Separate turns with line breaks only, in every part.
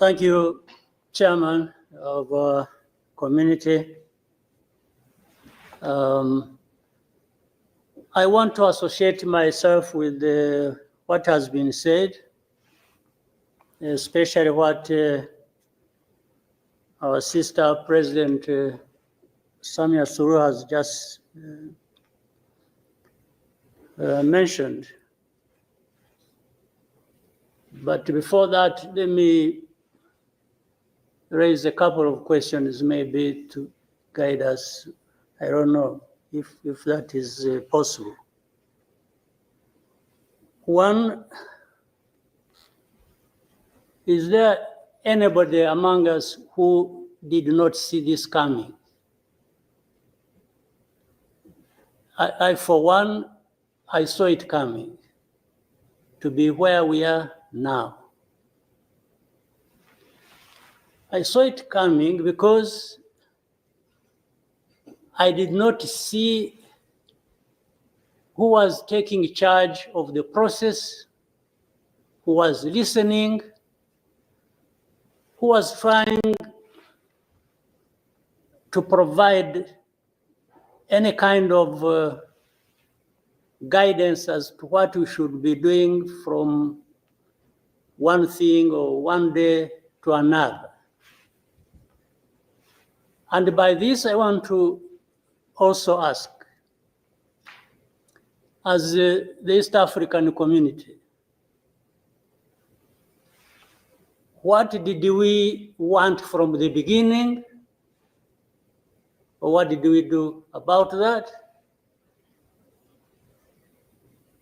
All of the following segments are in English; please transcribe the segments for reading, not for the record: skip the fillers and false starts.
Thank you, Chairman of Community. I want to associate myself with what has been said, especially what our sister President Samia Suluhu has just mentioned. But before that, let me raise a couple of questions maybe to guide us. I don't know if that is possible. One, is there anybody among us who did not see this coming? I for one, I saw it coming to be where we are now. I saw it coming because I did not see who was taking charge of the process, who was listening, who was trying to provide any kind of guidance as to what we should be doing from one thing or one day to another. And by this, I want to also ask, as the East African community, what did we want from the beginning? Or what did we do about that?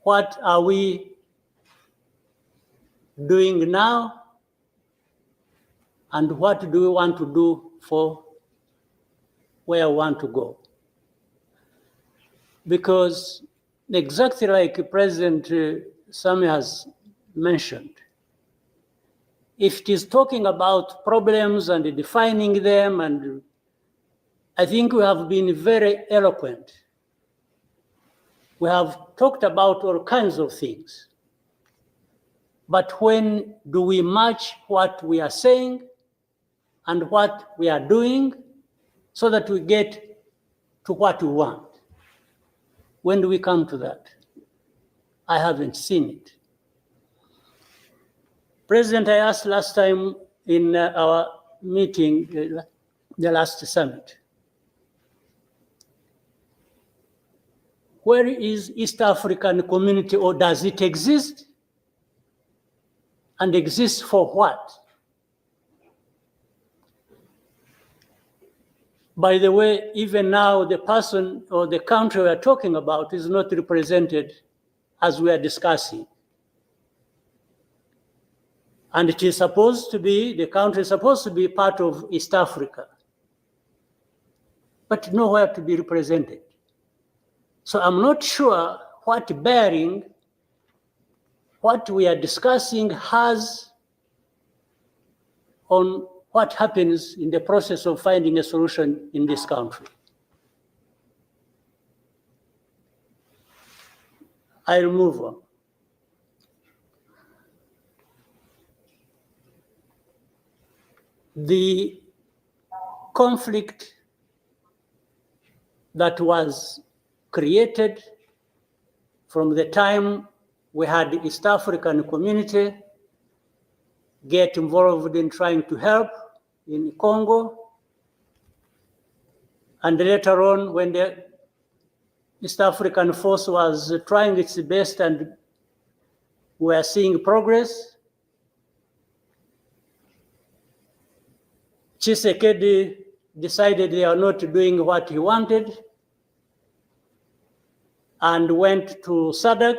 What are we doing now? And what do we want to do for where we want to go? Because exactly like President Sami has mentioned, if it is talking about problems and defining them, and I think we have been very eloquent. We have talked about all kinds of things. But when do we match what we are saying and what we are doing so that we get to what we want? When do we come to that? I haven't seen it. President, I asked last time in our meeting, the last summit, where is East African community, or does it exist? And exist for what? By the way, even now, the person or the country we are talking about is not represented as we are discussing. And it is supposed to be, the country is supposed to be part of East Africa, but nowhere to be represented. So I'm not sure what bearing what we are discussing has on what happens in the process of finding a solution in this country. I'll move on. The conflict that was created from the time we had the East African community get involved in trying to help in Congo, and later on when the East African force was trying its best and we are seeing progress, Tshisekedi decided they are not doing what he wanted and went to SADC.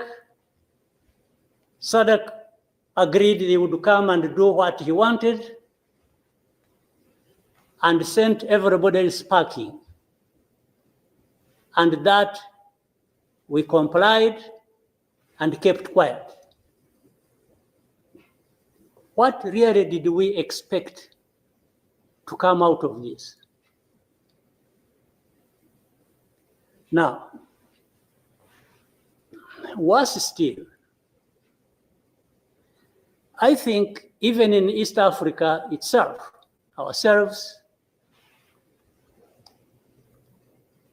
SADC agreed they would come and do what he wanted and sent everybody packing. And that we complied and kept quiet. What really did we expect to come out of this? Now, worse still, I think even in East Africa itself, ourselves,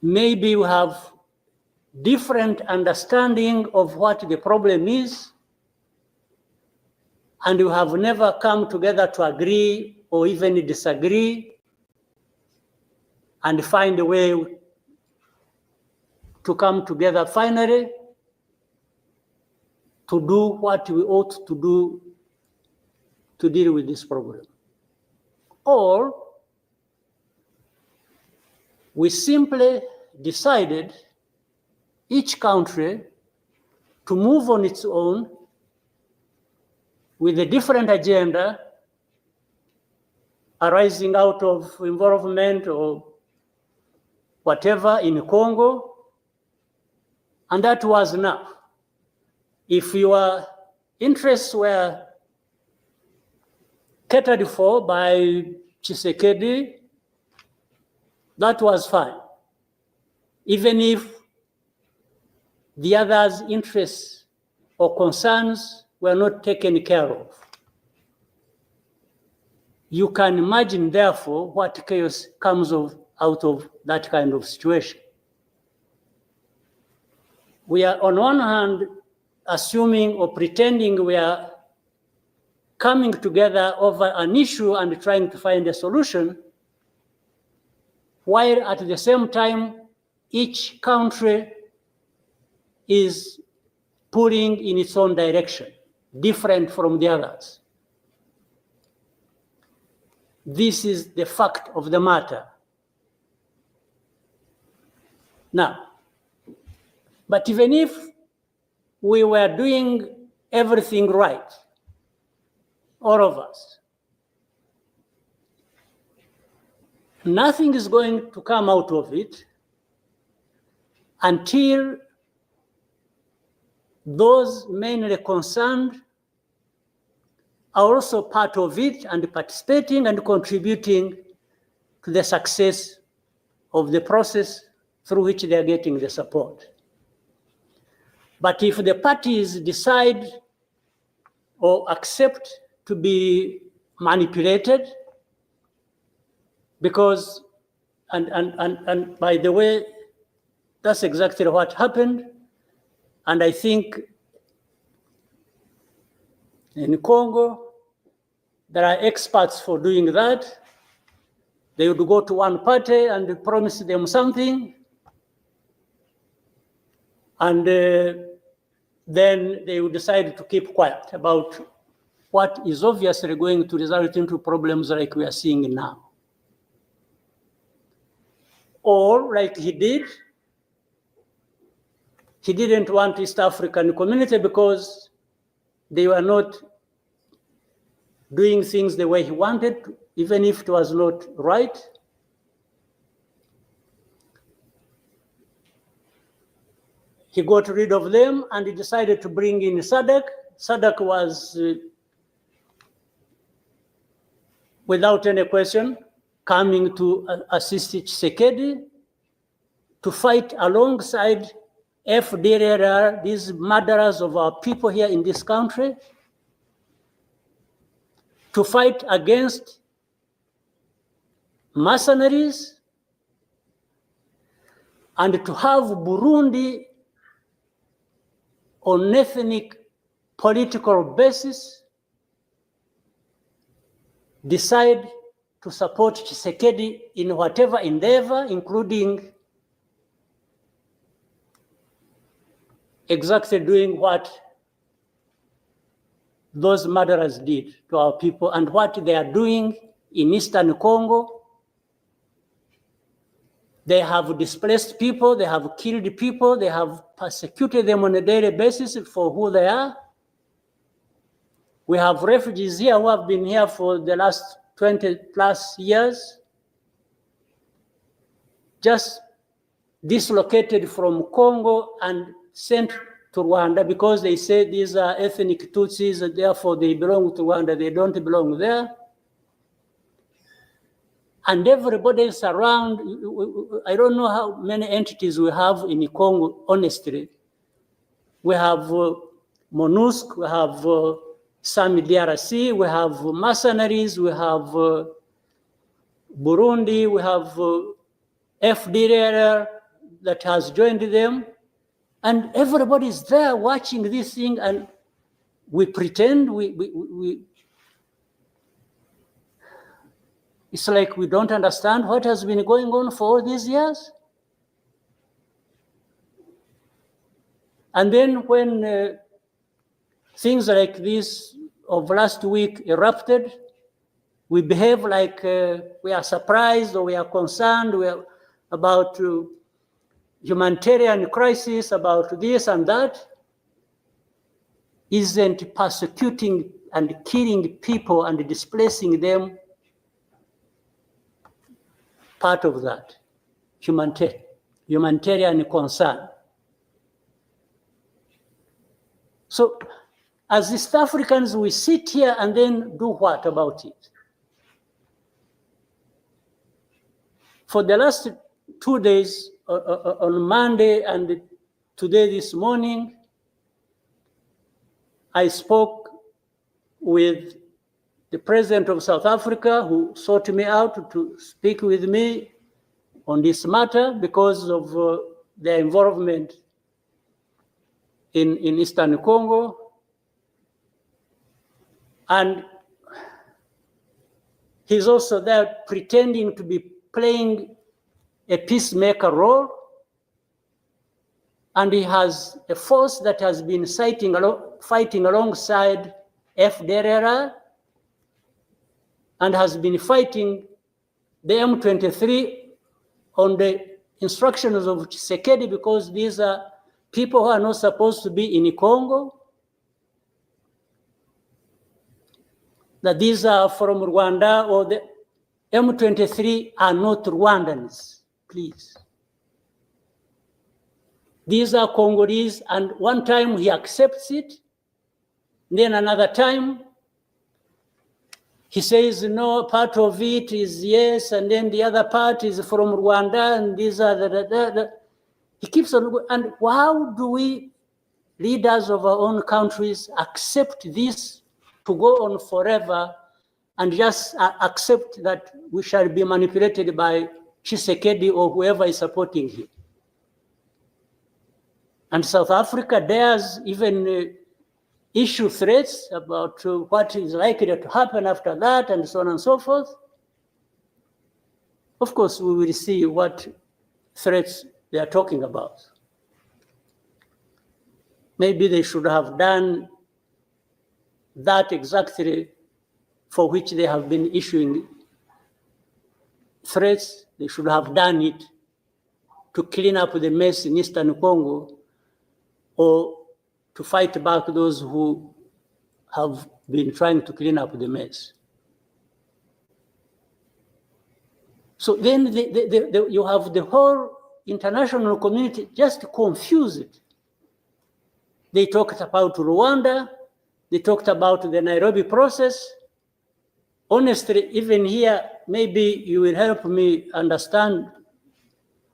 maybe we have different understanding of what the problem is, and we have never come together to agree or even disagree and find a way to come together finally to do what we ought to do to deal with this problem. Or we simply decided, each country, to move on its own with a different agenda arising out of involvement or whatever in Congo, and that was enough. If your interests were catered for by Tshisekedi, that was fine. Even if the others' interests or concerns were not taken care of. You can imagine, therefore, what chaos comes out of that kind of situation. We are, on one hand, assuming or pretending we are coming together over an issue and trying to find a solution, while at the same time, each country is pulling in its own direction, different from the others. This is the fact of the matter. Now, but even if we were doing everything right, all of us, nothing is going to come out of it until those mainly concerned are also part of it and participating and contributing to the success of the process through which they are getting the support. But if the parties decide or accept to be manipulated, because, and by the way, that's exactly what happened. And I think in Congo, there are experts for doing that. They would go to one party and promise them something, and then they would decide to keep quiet about what is obviously going to result into problems like we are seeing now. Or like he did, he didn't want East African community because they were not doing things the way he wanted, even if it was not right. He got rid of them and he decided to bring in SADC. SADC was, without any question, coming to assist Tshisekedi to fight alongside FDLR, these murderers of our people here in this country, to fight against mercenaries, and to have Burundi on ethnic political basis decide to support Tshisekedi in whatever endeavor, including exactly doing what those murderers did to our people and what they are doing in Eastern Congo. They have displaced people, they have killed people, they have persecuted them on a daily basis for who they are. We have refugees here who have been here for the last 20 plus years, just dislocated from Congo and sent to Rwanda because they say these are ethnic Tutsis, and therefore they belong to Rwanda, they don't belong there. And everybody else around, I don't know how many entities we have in Congo, honestly. We have MONUSC, we have some DRC, we have mercenaries, we have Burundi, we have FDLR that has joined them, and everybody is there watching this thing, and we pretend it's like we don't understand what has been going on for all these years. And then when things like this of last week erupted, we behave like we are surprised or we are concerned about humanitarian crisis, about this and that. Isn't persecuting and killing people and displacing them part of that humanitarian concern? So as East Africans, we sit here and then do what about it? For the last 2 days, on Monday and today this morning, I spoke with the president of South Africa, who sought me out to speak with me on this matter because of their involvement in Eastern Congo. And he's also there pretending to be playing a peacemaker role. And he has a force that has been fighting alongside FDLR and has been fighting the M23 on the instructions of Tshisekedi, because these are people who are not supposed to be in Congo, that these are from Rwanda, or the M23 are not Rwandans, please. These are Congolese, and one time he accepts it, then another time he says, no, part of it is yes, and then the other part is from Rwanda, and these are the. He keeps on, and how do we, leaders of our own countries, accept this to go on forever and just accept that we shall be manipulated by Tshisekedi or whoever is supporting him? And South Africa dares even issue threats about what is likely to happen after that, and so on and so forth. Of course, we will see what threats they are talking about. Maybe they should have done that exactly for which they have been issuing threats. They should have done it to clean up the mess in Eastern Congo, or to fight back those who have been trying to clean up the mess. So then you have the whole international community just confused. They talked about Rwanda, they talked about the Nairobi process. Honestly, even here, maybe you will help me understand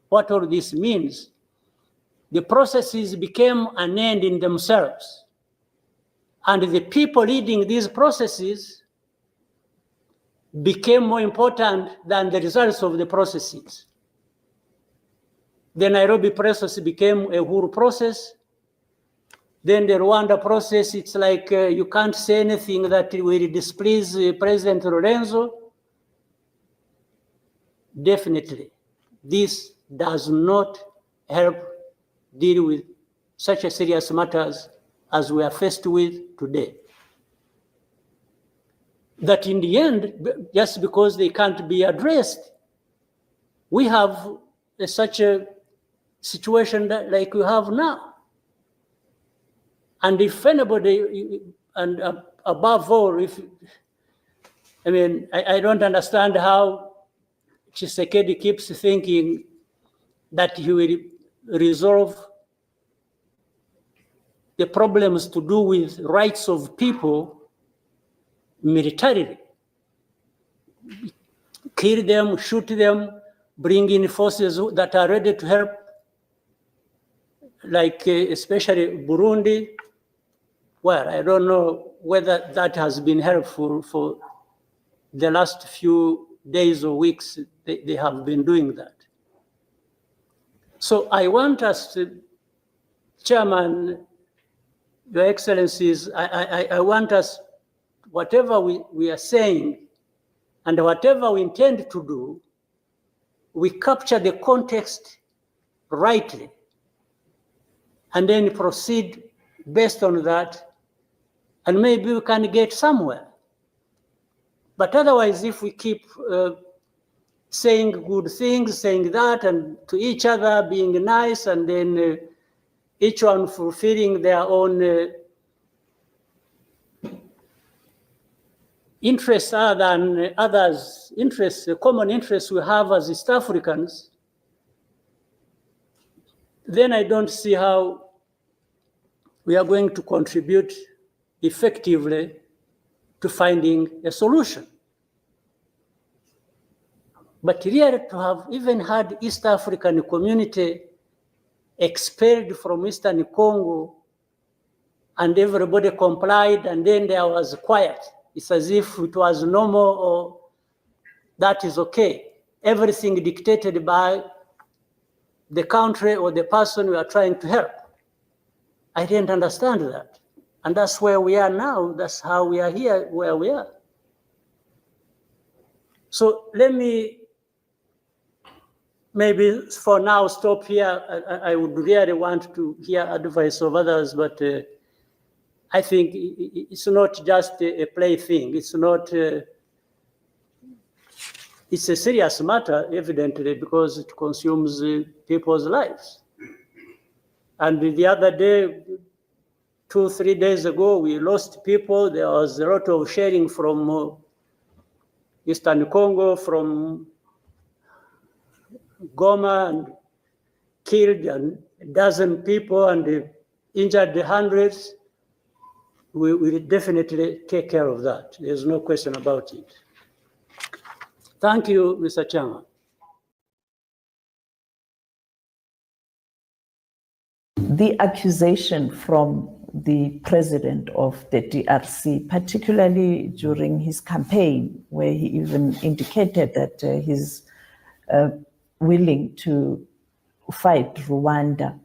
what all this means. The processes became an end in themselves. And the people leading these processes became more important than the results of the processes. The Nairobi process became a Uhuru process. Then the Rwanda process, it's like you can't say anything that will displease President Lorenzo. Definitely, this does not help deal with such a serious matters as we are faced with today. That in the end, just because they can't be addressed, we have such a situation that, like we have now. And if anybody, and above all, I don't understand how Tshisekedi keeps thinking that he will resolve the problems to do with rights of people militarily. Kill them, shoot them, bring in forces that are ready to help, like especially Burundi. Well, I don't know whether that has been helpful for the last few days or weeks. They have been doing that. So I want us to, Chairman, Your Excellencies, I want us, whatever we are saying and whatever we intend to do, we capture the context rightly and then proceed based on that, and maybe we can get somewhere. But otherwise, if we keep saying good things, saying that, and to each other being nice, and then each one fulfilling their own interests other than others' interests, the common interests we have as East Africans, then I don't see how we are going to contribute effectively to finding a solution. But really, to have even had East African community expelled from Eastern Congo and everybody complied and then there was quiet, it's as if it was normal or that is okay. Everything dictated by the country or the person we are trying to help. I didn't understand that. And that's where we are now. That's how we are here, where we are. So let me maybe for now stop here. I would really want to hear advice of others, but I think it's not just a play thing. It's not, it's a serious matter, evidently, because it consumes people's lives. And the other day, 2-3 days ago, we lost people. There was a lot of sharing from Eastern Congo, from Goma, and killed a dozen people and injured hundreds. We will definitely take care of that. There's no question about it. Thank you, Mr. Chairman.
The accusation from the president of the DRC, particularly during his campaign, where he even indicated that he's willing to fight Rwanda.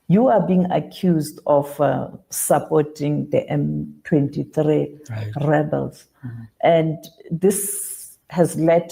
You are being accused of supporting the M23 rebels. And this has led